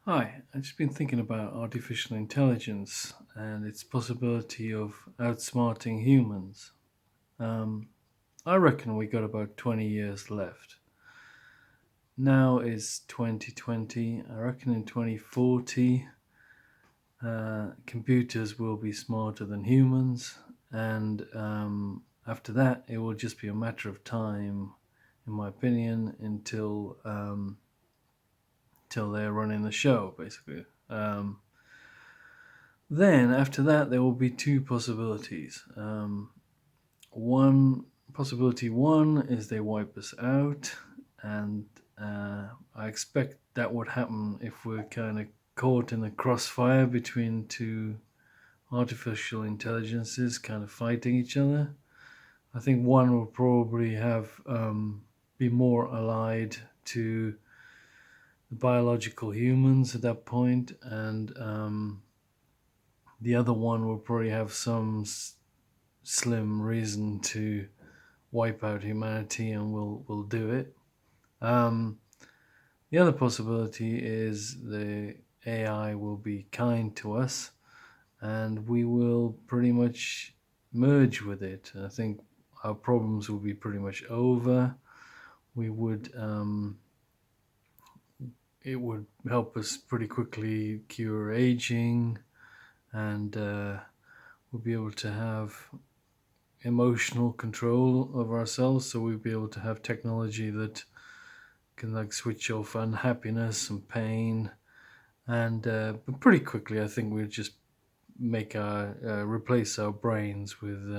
Hi, I've just been thinking about artificial intelligence and its possibility of outsmarting humans. Um, I reckon we got about 20 years left. Now is 2020. I reckon in 2040, computers will be smarter than humans, and after that, it will just be a matter of time, in my opinion, until they're running the show, basically. Then, after that, there will be two possibilities. One possibility one is they wipe us out, and I expect that would happen if we're kind of caught in a crossfire between two artificial intelligences kind of fighting each other. I think one will probably have be more allied to the biological humans at that point, and the other one will probably have some slim reason to wipe out humanity, and will do it. Um, the other possibility is the AI will be kind to us, and we will pretty much merge with it. I think our problems will be pretty much over. We would It would help us pretty quickly cure aging, and we'll be able to have emotional control of ourselves. So we'll be able to have technology that can like switch off unhappiness and pain, and but pretty quickly I think we'll just make our replace our brains with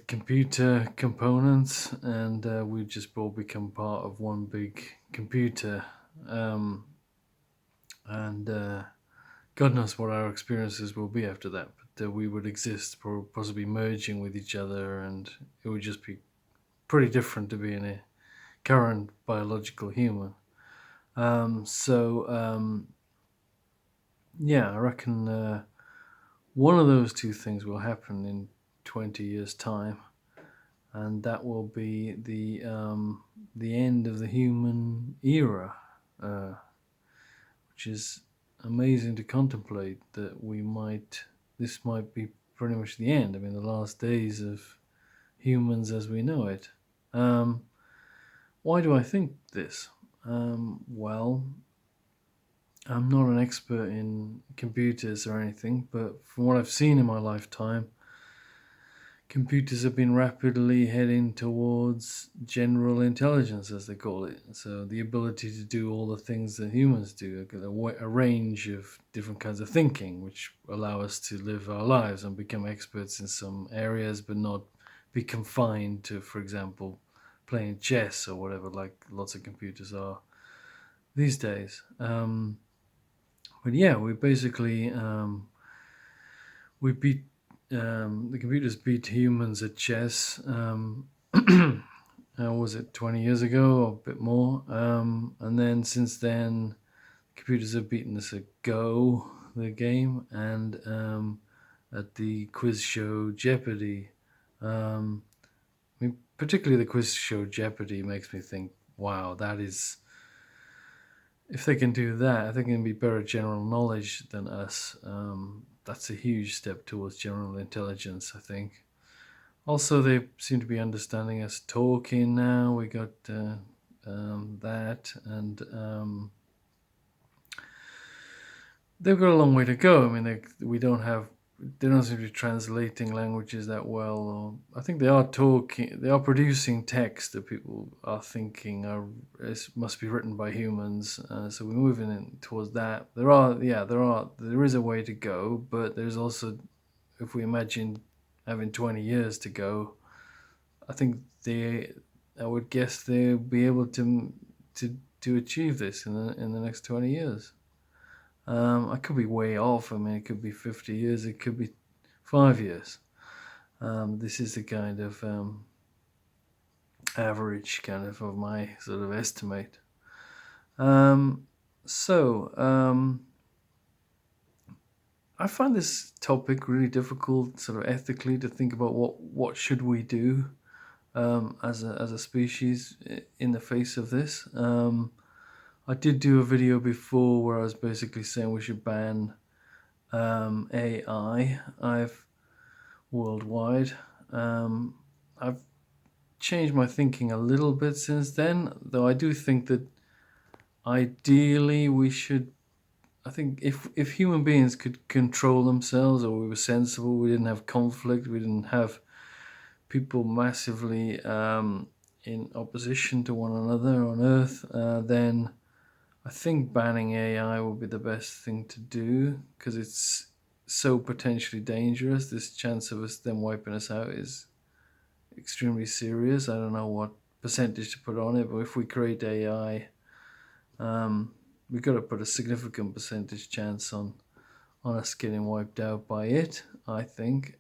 computer components, and we just all become part of one big computer. um, and God knows what our experiences will be after that, but we would exist, possibly merging with each other, and it would just be pretty different to being a current biological human. Yeah, I reckon one of those two things will happen in 20 years' time, and that will be the end of the human era, uh, which is amazing to contemplate. That this might be pretty much the end. I mean, the last days of humans as we know it. Um, why do I think this? Well, I'm not an expert in computers or anything, but from what I've seen in my lifetime, computers have been rapidly heading towards general intelligence, as they call it. So, the ability to do all the things that humans do, a range of different kinds of thinking, which allow us to live our lives and become experts in some areas, but not be confined to, for example, playing chess or whatever, like lots of computers are these days. But yeah, we beat the computers beat humans at chess. How was it, 20 years ago or a bit more? And then since then, computers have beaten us at Go, the game, and at the quiz show Jeopardy. I mean, particularly the quiz show Jeopardy makes me think, wow, that is, if they can do that, if they can be better at general knowledge than us, that's a huge step towards general intelligence, I think. Also, they seem to be understanding us talking now. We got that, and they've got a long way to go. I mean, they don't seem to be translating languages that well. Or I think they are producing text that people are thinking must be written by humans. So we're moving in towards that. There is a way to go, but there's also, if we imagine having 20 years to go, I think I would guess they'll be able to achieve this in the next 20 years. I could be way off. I mean, it could be 50 years. It could be 5 years. This is the kind of average of my sort of estimate. Um, so I find this topic really difficult, sort of ethically, to think about what should we do as a species in the face of this. I did do a video before where I was basically saying we should ban AI. I've worldwide. I've changed my thinking a little bit since then, though I do think that ideally we should. I think if human beings could control themselves, or we were sensible, we didn't have conflict, we didn't have people massively in opposition to one another on Earth, then I think banning AI would be the best thing to do, because it's so potentially dangerous. This chance of us them wiping us out is extremely serious. I don't know what percentage to put on it, but if we create AI, we've got to put a significant percentage chance on us getting wiped out by it, I think.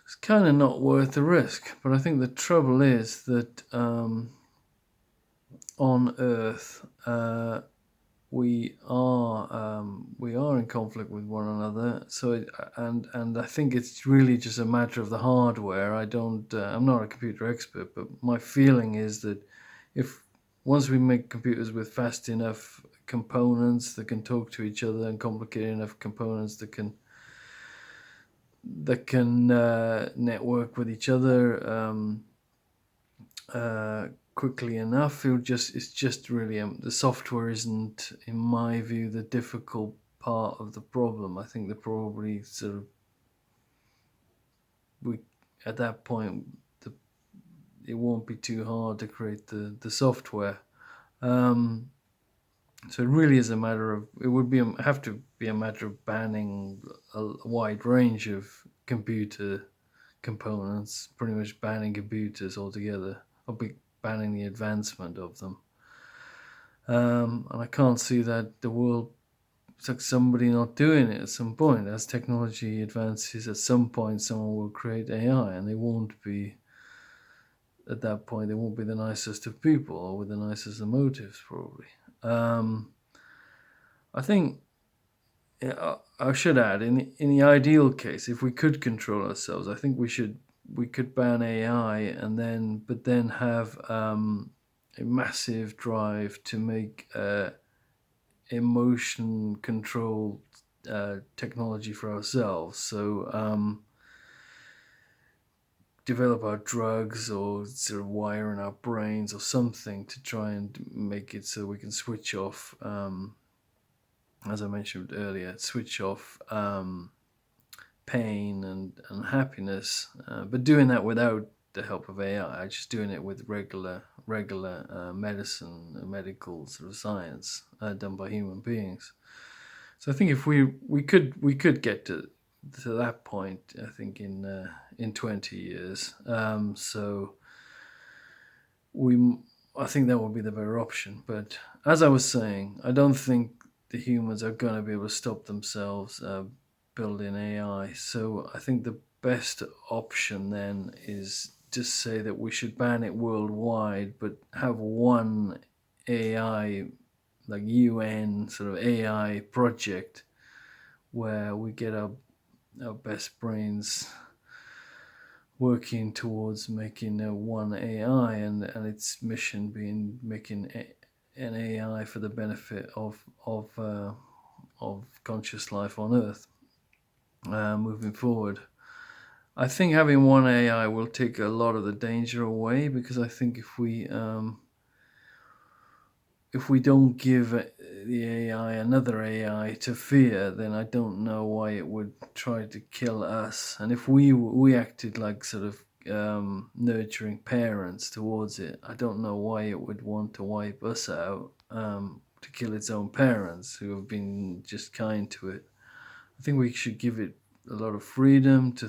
It's kind of not worth the risk, but I think the trouble is that on Earth, we are in conflict with one another. So and I think it's really just a matter of the hardware. I'm not a computer expert, but my feeling is that if once we make computers with fast enough components that can talk to each other, and complicated enough components that can network with each other quickly enough, it's just really the software isn't, in my view, the difficult part of the problem. I think that probably sort of at that point it won't be too hard to create the software. So it really is a matter of, it would have to be a matter of banning a wide range of computer components, pretty much banning computers altogether, or banning the advancement of them. And I can't see that the world, it's like somebody not doing it at some point. As technology advances, at some point someone will create AI, and they won't be, at that point, they won't be the nicest of people, or with the nicest of motives, probably. I think, I should add, in the ideal case, if we could control ourselves, I think we could ban AI, and then have a massive drive to make emotion controlled technology for ourselves. So develop our drugs, or sort of wire in our brains or something to try and make it so we can switch off, as I mentioned earlier, switch off pain and happiness, but doing that without the help of AI, just doing it with regular medicine, medical sort of science, done by human beings. So I think if we could get to that point, I think in 20 years. So I think that would be the better option. But as I was saying, I don't think the humans are going to be able to stop themselves building AI. So I think the best option then is just say that we should ban it worldwide, but have one AI, like UN sort of AI project, where we get our best brains working towards making one AI, and its mission being making an AI for the benefit of conscious life on Earth moving forward. I think having one AI will take a lot of the danger away, because I think if we don't give the AI another AI to fear, then I don't know why it would try to kill us. And if we acted like sort of nurturing parents towards it, I don't know why it would want to wipe us out, to kill its own parents who have been just kind to it. I think we should give it a lot of freedom to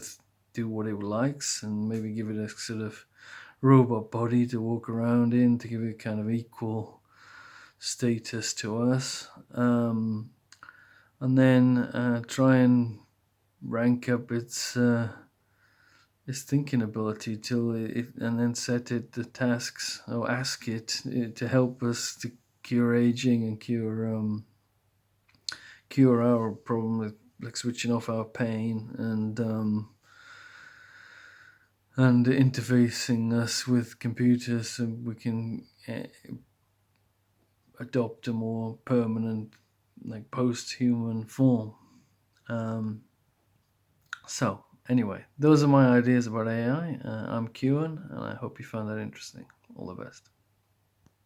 do what it likes, and maybe give it a sort of robot body to walk around in, to give it kind of equal status to us, and then try and rank up its thinking ability till and then set it the tasks, or ask it to help us to cure aging and cure our problem with like switching off our pain, and interfacing us with computers, so we can adopt a more permanent, like post-human form. Um, so anyway, those are my ideas about AI. I'm Kewan, and I hope you found that interesting. All the best.